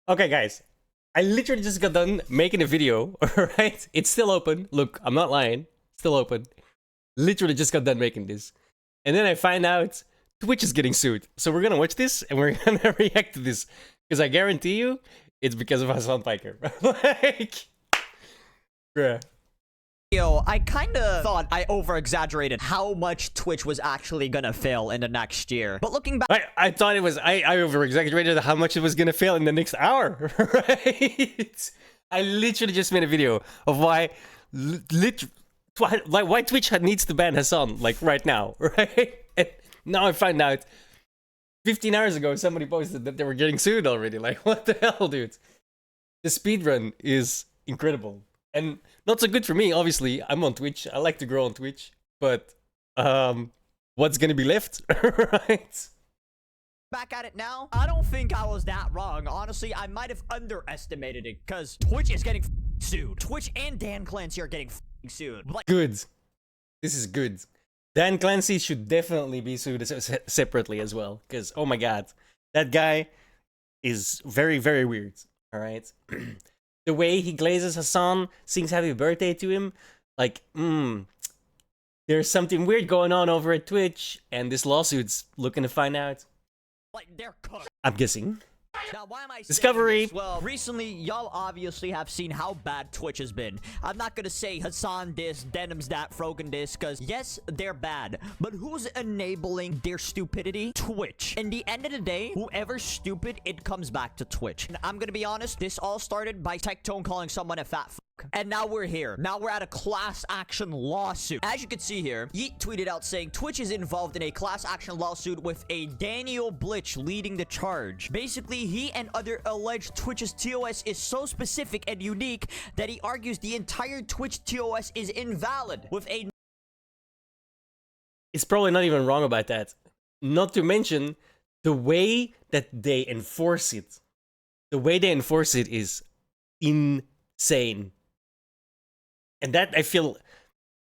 Okay, guys. I literally just got done making a video, alright? It's still open. Look, I'm not lying. Still open. Literally just got done making this. And then I find out Twitch is getting sued. So we're gonna watch this and we're gonna react to this. Because I guarantee you, it's because of Hasan Piker. Like, bruh. Yo, I kinda thought I over-exaggerated how much Twitch was actually gonna fail in the next year. But looking back, I thought it was, I over-exaggerated how much it was gonna fail in the next hour, right? I literally just made a video of why, why Twitch needs to ban Hasan, like, right now, right? And now I find out 15 hours ago somebody posted that they were getting sued already. Like, what the hell, dude? The speedrun is incredible. And not so good for me, obviously. I'm on Twitch. I like to grow on Twitch. But, what's gonna be left, right? back at it now, I don't think I was that wrong. Honestly, I might have underestimated it, because Twitch is getting sued. Twitch and Dan Clancy are getting sued. Like, good. This is good. Dan Clancy should definitely be sued separately as well. Because, oh my god, that guy is very, very weird. Alright? The way he glazes Hasan, sings happy birthday to him, like, there's something weird going on over at Twitch, and this lawsuit's looking to find out. like they're cooked. I'm guessing. Now, why am I saying Discovery. this? Well, recently, y'all obviously have seen how bad Twitch has been. I'm not gonna say Hasan this, Denim's that, Frogan this, because yes, they're bad. But who's enabling their stupidity? Twitch. In the end of the day, whoever's stupid, it comes back to Twitch. And I'm gonna be honest, this all started by Tectone calling someone a fat f***. And now we're here. Now we're at a class action lawsuit. As you can see here, Yeet tweeted out saying Twitch is involved in a class action lawsuit with a Daniel Blitch leading the charge. Basically, he and other alleged Twitch's TOS is so specific and unique that he argues the entire Twitch TOS is invalid with a... It's probably not even wrong about that. Not to mention the way that they enforce it. The way they enforce it is insane. And that, I feel,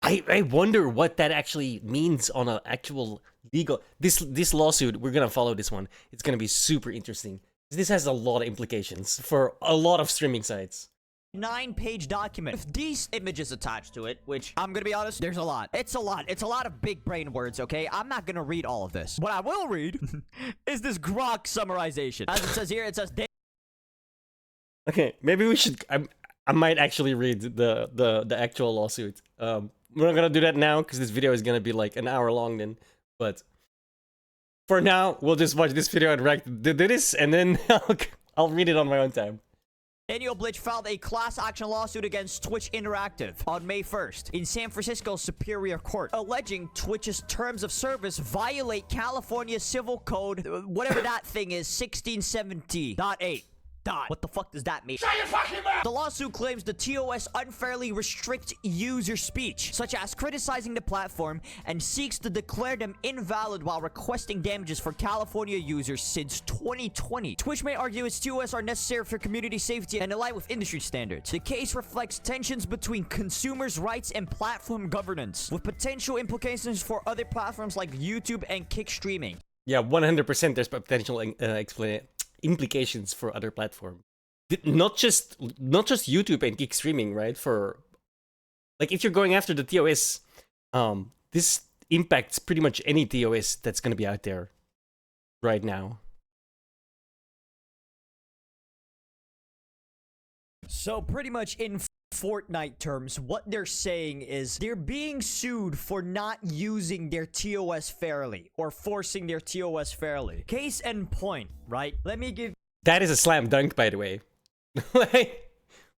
I wonder what that actually means on an actual legal... This lawsuit, we're gonna follow this one. It's gonna be super interesting. This has a lot of implications for a lot of streaming sites. 9-page document with these images attached to it, which I'm gonna be honest, there's a lot. It's a lot of big brain words, okay? I'm not gonna read all of this. What I will read is this grok summarization. As it says here, it says... Okay, maybe we should... I might actually read the actual lawsuit. We're not gonna do that now because this video is gonna be like an hour long then. But for now, we'll just watch this video and react to this, and then I'll read it on my own time. Daniel Blitch filed a class action lawsuit against Twitch Interactive on May 1st in San Francisco Superior Court, alleging Twitch's terms of service violate California Civil Code, whatever that thing is, 1670.8. What the fuck does that mean? Shut your fucking mouth! The lawsuit claims the TOS unfairly restricts user speech, such as criticizing the platform, and seeks to declare them invalid while requesting damages for California users since 2020. Twitch may argue its TOS are necessary for community safety and align with industry standards. The case reflects tensions between consumers' rights and platform governance, with potential implications for other platforms like YouTube and Kick streaming. Yeah, 100% there's potential implications for other platforms. Not just YouTube and Geek streaming, right? For like, if you're going after the TOS, this impacts pretty much any TOS that's gonna be out there right now. So pretty much in Fortnite terms, what they're saying is they're being sued for not using their TOS fairly or forcing their TOS fairly. Case in point, right? Let me give... That is a slam dunk, by the way. Like,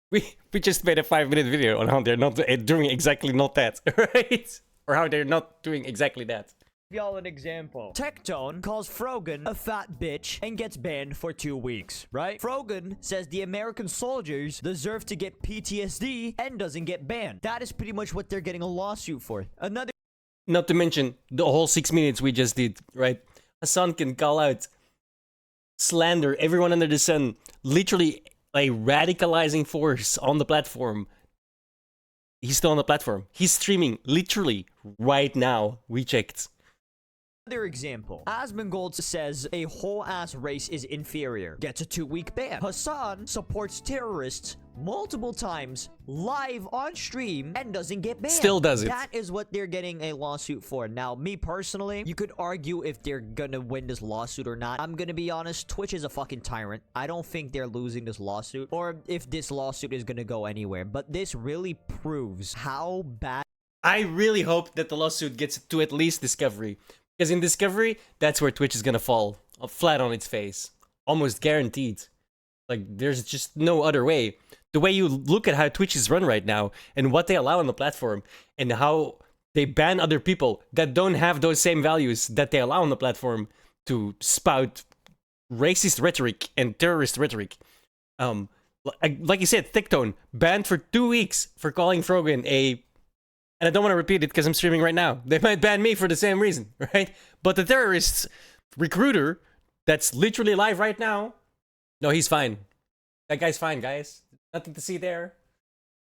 we just made a 5-minute video on how they're not doing exactly not that, right? Or how they're not doing exactly that. Y'all an example. Tectone calls Frogan a fat bitch and gets banned for 2 weeks, right? Frogan says the American soldiers deserve to get PTSD and doesn't get banned. That is pretty much what they're getting a lawsuit for. Another... Not to mention the whole 6 minutes we just did, right? Hasan can call out, slander everyone under the sun, literally a radicalizing force on the platform. He's still on the platform. He's streaming literally right now. We checked. Another example. Asmongold says a whole ass race is inferior. Gets a 2-week ban. Hasan supports terrorists multiple times live on stream and doesn't get banned. Still does it. That is what they're getting a lawsuit for. Now, me personally, you could argue if they're gonna win this lawsuit or not. I'm gonna be honest, Twitch is a fucking tyrant. I don't think they're losing this lawsuit or if this lawsuit is gonna go anywhere. But this really proves how bad. I really hope that the lawsuit gets to at least Discovery. Because in Discovery, that's where Twitch is gonna fall flat on its face. Almost guaranteed. Like, there's just no other way. The way you look at how Twitch is run right now, and what they allow on the platform, and how they ban other people that don't have those same values that they allow on the platform to spout racist rhetoric and terrorist rhetoric. Like you said, Tectone, banned for 2 weeks for calling Frogan a... And I don't want to repeat it because I'm streaming right now. They might ban me for the same reason, right? But the terrorist recruiter that's literally live right now, no, he's fine. That guy's fine, guys. Nothing to see there.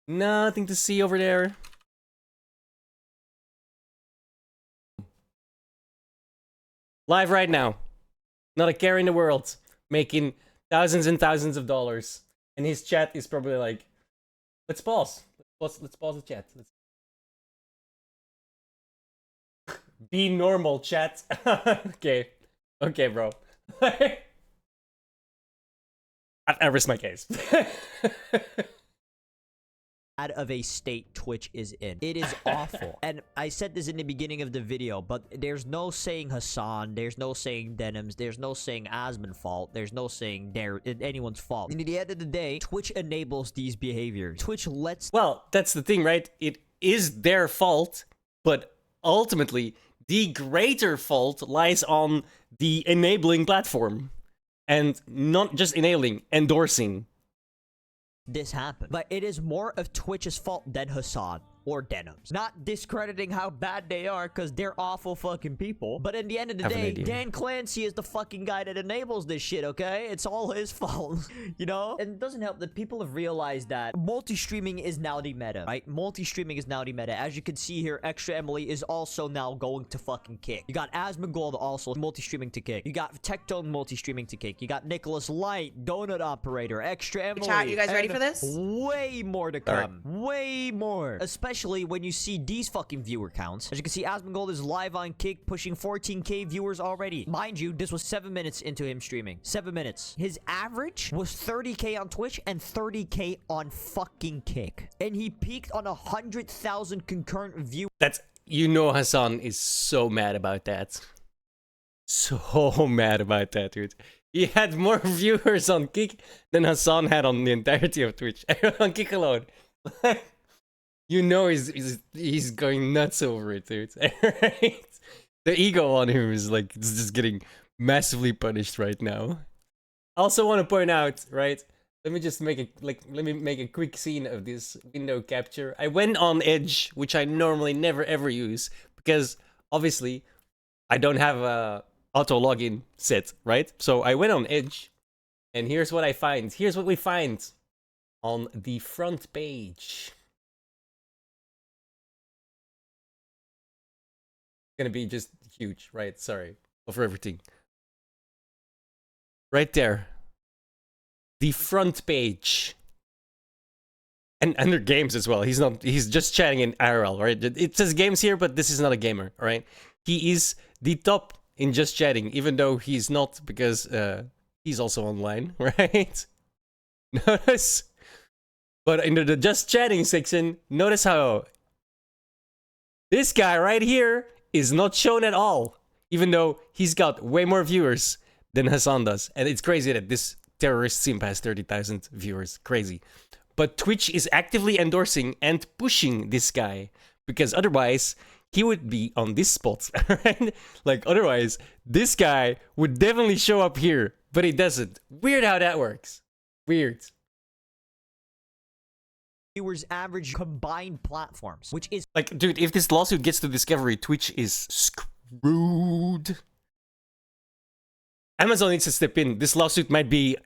Nothing to see over there. Live right now. Not a care in the world. Making thousands and thousands of dollars. And his chat is probably like, let's pause. Let's pause the chat. Be normal, chat. Okay. Okay, bro. I risk my case. Out of a state Twitch is in. It is awful. And I said this in the beginning of the video, but there's no saying Hasan, there's no saying Denim's, there's no saying Asmon's fault, there's no saying anyone's fault. And at the end of the day, Twitch enables these behaviors. Twitch lets... Well, that's the thing, right? It is their fault, but ultimately, the greater fault lies on the enabling platform. And not just enabling, endorsing. This happened. But it is more of Twitch's fault than Hasan or Denim's. Not discrediting how bad they are, because they're awful fucking people. But in the end of the day, Dan Clancy is the fucking guy that enables this shit, okay? It's all his fault, you know? And it doesn't help that people have realized that multi-streaming is now the meta, right? Multi-streaming is now the meta. As you can see here, Extra Emily is also now going to fucking kick. You got Asmongold also multi-streaming to kick. You got Tectone multi-streaming to kick. You got Nicholas Light, Donut Operator, Extra Emily. Chat, you guys ready for this? Way more to come. Way more. Especially when you see these fucking viewer counts. As you can see, Asmongold is live on Kick, pushing 14k viewers already. Mind you, this was 7 minutes into him streaming. 7 minutes. His average was 30k on Twitch and 30k on fucking Kick. And he peaked on 100,000 concurrent viewers. That's... You know Hasan is so mad about that. So mad about that, dude. He had more viewers on Kick than Hasan had on the entirety of Twitch. On Kick alone. You know he's going nuts over it, dude. Right? The ego on him is like, it's just getting massively punished right now. I also want to point out, right? Let me just make a quick scene of this window capture. I went on Edge, which I normally never ever use, because obviously I don't have a auto login set, right? So I went on Edge, and here's what I find. Here's what we find on the front page. Gonna be just huge, right? Sorry for everything. Right there, the front page, and under games as well. He's just chatting in IRL, right? It says games here, but this is not a gamer, right? He is the top in just chatting, even though he's not, because he's also online, right? Notice, but in the just chatting section, notice how this guy right here is not shown at all, even though he's got way more viewers than Hasan does. And it's crazy that this terrorist simp has 30,000 viewers. Crazy. But Twitch is actively endorsing and pushing this guy, because otherwise he would be on this spot, right? Like, otherwise this guy would definitely show up here, but he doesn't. Weird how that works. Weird. Viewers average combined platforms, which is like, dude, if this lawsuit gets to Discovery, Twitch is screwed. Amazon needs to step in. This lawsuit might be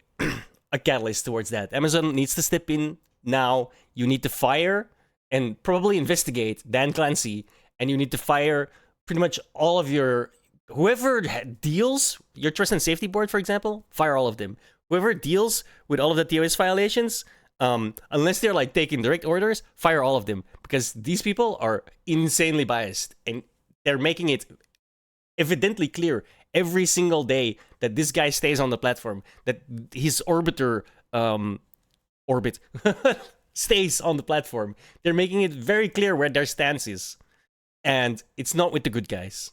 a catalyst towards that. Amazon needs to step in now. You need to fire and probably investigate Dan Clancy, and you need to fire pretty much all of your whoever deals your trust and safety board, for example, fire all of them. Whoever deals with all of the TOS violations, unless they're like taking direct orders, fire all of them, because these people are insanely biased and they're making it evidently clear every single day that this guy stays on the platform, that his orbiter orbit stays on the platform. They're making it very clear where their stance is, and it's not with the good guys.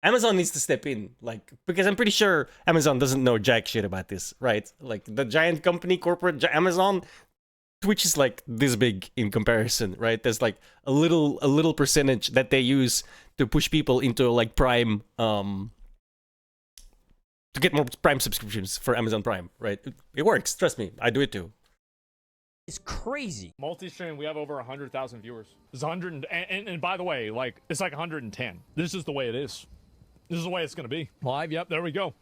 Amazon needs to step in, like, because I'm pretty sure Amazon doesn't know jack shit about this, right? Like, the giant company, corporate Amazon, Twitch is like this big in comparison, right? There's like a little percentage that they use to push people into like Prime, to get more Prime subscriptions for Amazon Prime, right? It works, trust me, I do it too. It's crazy. Multi-stream, we have over 100,000 viewers. There's 100, and by the way, like, it's like 110. This is the way it is. This is the way it's going to be. Live, yep, there we go.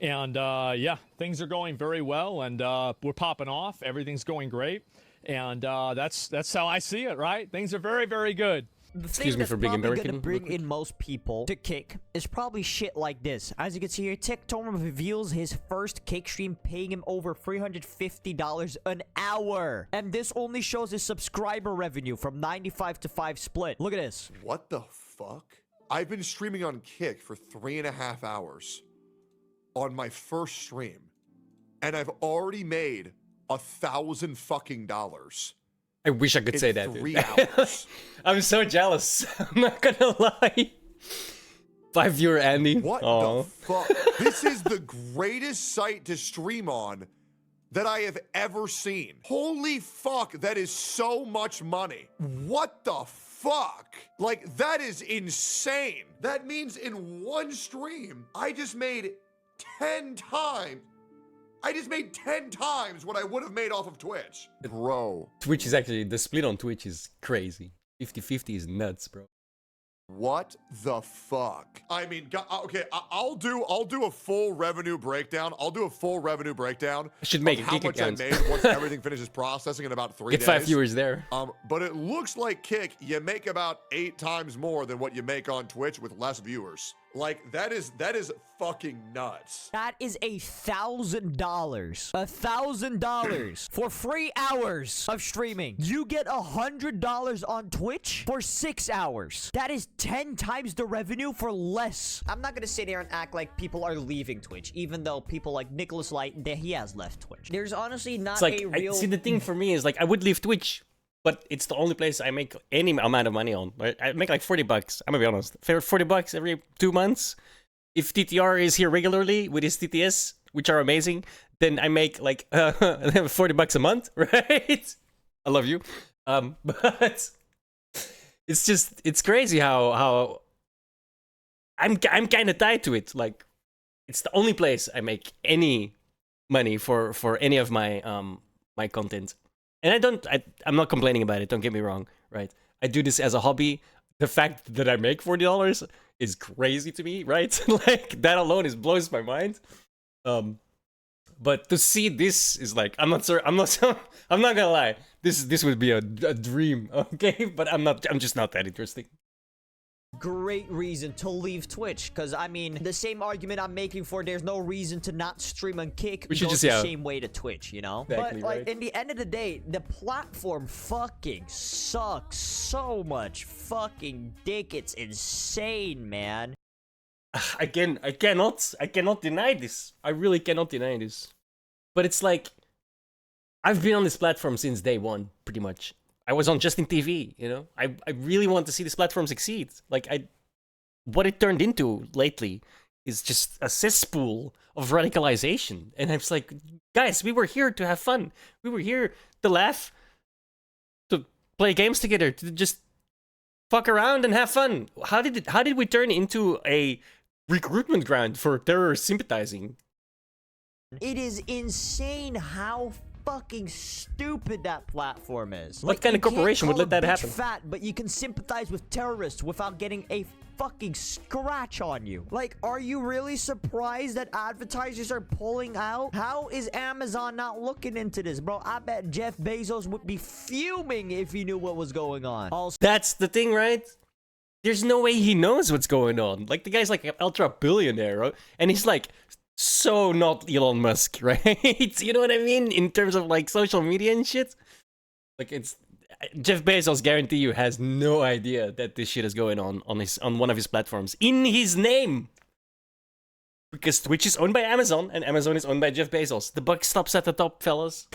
And yeah, things are going very well, and we're popping off. Everything's going great, and that's how I see it, right? Things are very, very good. The Excuse thing me that's for being probably American. gonna bring in most people to Kick is probably shit like this. As you can see here, Tectone reveals his first Kick stream, paying him over $350 an hour. And this only shows his subscriber revenue from 95 to 5 split. Look at this. What the fuck? I've been streaming on Kick for 3.5 hours on my first stream, and I've already made $1,000 fucking dollars. I wish I could say that, 3 dude. hours. I'm so jealous. I'm not gonna lie. 5 viewer Andy. What the fuck? This is the greatest site to stream on that I have ever seen. Holy fuck, that is so much money. What the fuck? Like, that is insane. That means in one stream, I just made 10 times. I just made 10 times what I would have made off of Twitch. Bro. Twitch is actually, the split on Twitch is crazy. 50-50 is nuts, bro. What the fuck? I mean, okay, I'll do a full revenue breakdown. I'll do a full revenue breakdown. I should make of a how Kick much account. I made once everything finishes processing in about 3 Get days. 5 viewers there. But it looks like Kick, you make about 8 times more than what you make on Twitch with less viewers. Like, that is fucking nuts. That is $1,000. $1,000 for 3 hours of streaming. You get $100 on Twitch for 6 hours. That is 10 times the revenue for less. I'm not gonna sit here and act like people are leaving Twitch, even though people like Nicholas Light, he has left Twitch. There's honestly not It's like, a real... see, the thing for me is like, I would leave Twitch, but it's the only place I make any amount of money on. Right? I make like $40. I'm gonna be honest. $40 every 2 months. If TTR is here regularly with his TTS, which are amazing, then I make like $40 a month, right? I love you. But it's crazy how I'm kind of tied to it. Like, it's the only place I make any money for any of my my content. And I'm not complaining about it, don't get me wrong, right? I do this as a hobby. The fact that I make $40 is crazy to me, right? Like, that alone blows my mind. But to see this is like, I'm not gonna lie. This would be a dream, okay? But I'm just not that interesting. Great reason to leave Twitch, because I mean, the same argument I'm making for there's no reason to not stream on Kick We should goes just, the same way to Twitch, you know? Exactly, but like, right. in the end of the day, the platform fucking sucks so much fucking dick. It's insane, man. Again, I cannot deny this. I really cannot deny this. But it's like, I've been on this platform since day one, pretty much. I was on Justin TV, you know? I really want to see this platform succeed. Like, what it turned into lately is just a cesspool of radicalization. And I'm just like, guys, we were here to have fun. We were here to laugh, to play games together, to just fuck around and have fun. How did we turn into a recruitment ground for terror sympathizing? It is insane how fucking stupid that platform is. What kind of corporation would let that happen? Fat, but you can sympathize with terrorists without getting a fucking scratch on you. Like, are you really surprised that advertisers are pulling out? How is Amazon not looking into this, bro? I bet Jeff Bezos would be fuming if he knew what was going on. Also, That's the thing, right? there's no way he knows what's going on. Like, the guy's like an ultra billionaire, right? And he's like so not Elon Musk, right? You know what I mean? In terms of like social media and shit. Like, it's Jeff Bezos, guarantee you, has no idea that this shit is going on one of his platforms in his name. Because Twitch is owned by Amazon, and Amazon is owned by Jeff Bezos. The buck stops at the top, fellas.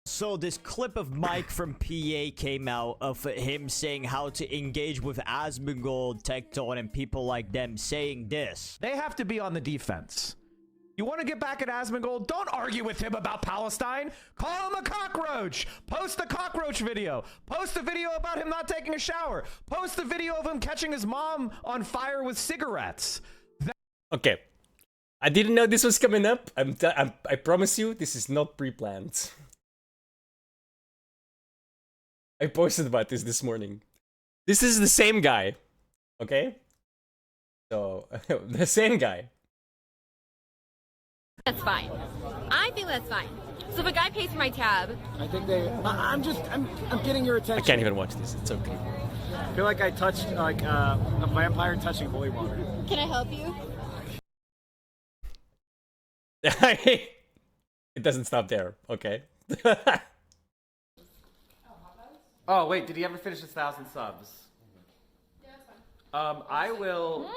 So this clip of Mike from PA came out of him saying how to engage with Asmongold, Tectone, and people like them, saying this. They have to be on the defense. You want to get back at Asmongold? Don't argue with him about Palestine. Call him a cockroach. Post a cockroach video. Post a video about him not taking a shower. Post a video of him catching his mom on fire with cigarettes. Okay. I didn't know this was coming up. I promise you, this is not pre-planned. I posted about this morning. This is the same guy. Okay? So, the same guy. That's fine. I think that's fine. So if a guy pays for my tab, I think they. I'm getting your attention. I can't even watch this. It's okay. I feel like I touched like a vampire touching holy water. can I help you? It doesn't stop there. Okay. Oh wait, did he ever finish 1,000 subs? Yeah, that's fine. I will.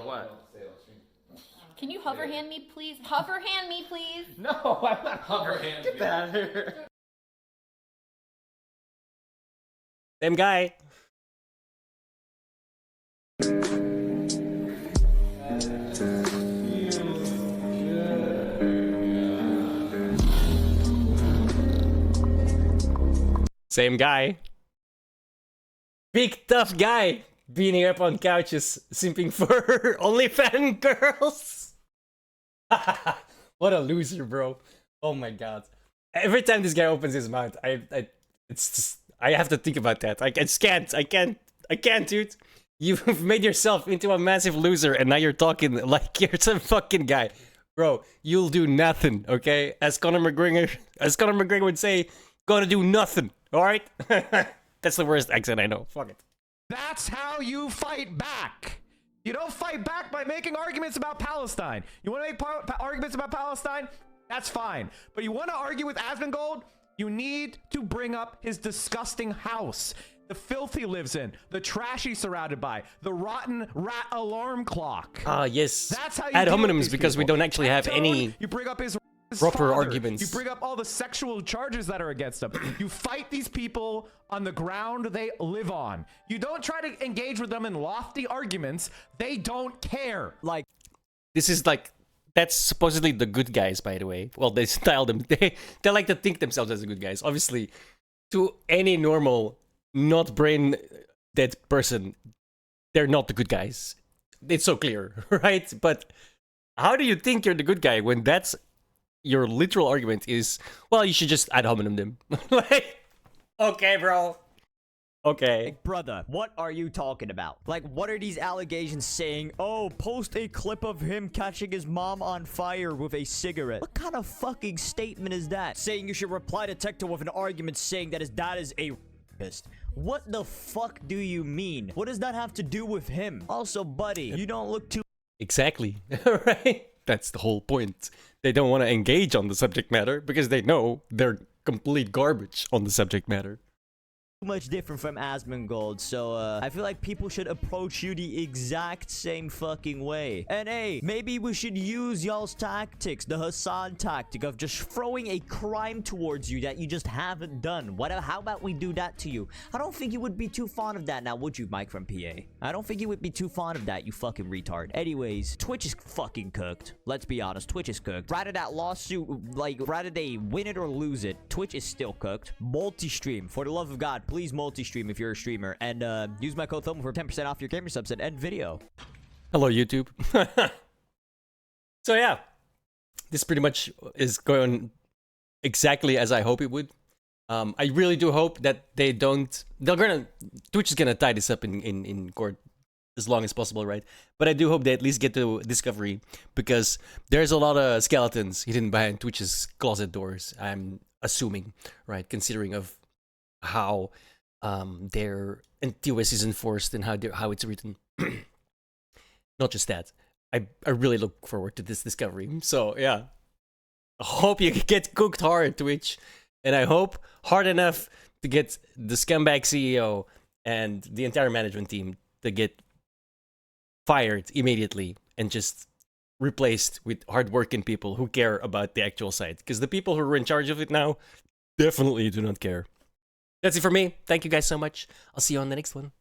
What? Can you hover hand me, please? Hover hand me, please. No, I'm not hover hand. Get that out of here. Same guy. Same guy. Big tough guy. Beating up on couches, simping for OnlyFans girls. What a loser, bro. Oh my god. Every time this guy opens his mouth, it's just, I have to think about that. I can't, dude. You've made yourself into a massive loser, and now you're talking like you're some fucking guy. Bro, you'll do nothing, okay? As Conor McGregor would say, gonna do nothing, alright? That's the worst accent I know. Fuck it. That's how you fight back. You don't fight back by making arguments about Palestine. You want to make arguments about Palestine? That's fine. But you want to argue with Asmongold? You need to bring up his disgusting house. The filth he lives in. The trash he's surrounded by. The rotten rat alarm clock. Ah, yes. That's how you ad deal with hominems these because we people. don't actually have Tectone, any you bring up his proper father. arguments. You bring up all the sexual charges that are against them. You fight these people on the ground they live on. You don't try to engage with them in lofty arguments. They don't care. Like, This is like, that's supposedly the good guys, by the way. Well, they style them. They like to think themselves as the good guys. Obviously, to any normal, not brain dead person, they're not the good guys. It's so clear, right? But how do you think you're the good guy when that's your literal argument is, well, you should just ad hominem them. Like, okay, bro. Okay. brother, what are you talking about? Like, what are these allegations saying? Oh, post a clip of him catching his mom on fire with a cigarette. What kind of fucking statement is that? Saying you should reply to Tectone with an argument saying that his dad is a rapist. What the fuck do you mean? What does that have to do with him? Also, buddy, you don't look too Exactly. Right? That's the whole point. They don't want to engage on the subject matter because they know they're complete garbage on the subject matter. much different from Asmongold, so I feel like people should approach you the exact same fucking way. And hey, maybe we should use y'all's tactics, the Hasan tactic of just throwing a crime towards you that you just haven't done. How about we do that to you? I don't think you would be too fond of that now, would you, Mike from PA? I don't think you would be too fond of that, you fucking retard. Anyways, Twitch is fucking cooked. Let's be honest, Twitch is cooked. Rather that lawsuit, like, rather they win it or lose it, Twitch is still cooked. Multi-stream, for the love of God, please multi-stream if you're a streamer, and use my code THOMO for 10% off your gamer subs and end video. Hello, YouTube. So yeah, this pretty much is going exactly as I hope it would. I really do hope that they don't. Twitch is gonna tie this up in court as long as possible, right? But I do hope they at least get to discovery because there's a lot of skeletons hidden behind Twitch's closet doors. I'm assuming, right? Considering of how their TOS is enforced and how it's written. Not just that. I really look forward to this discovery. So yeah, I hope you get cooked hard, Twitch, and I hope hard enough to get the scumbag CEO and the entire management team to get fired immediately and just replaced with hardworking people who care about the actual site. Because the people who are in charge of it now definitely do not care. That's it for me. Thank you guys so much. I'll see you on the next one.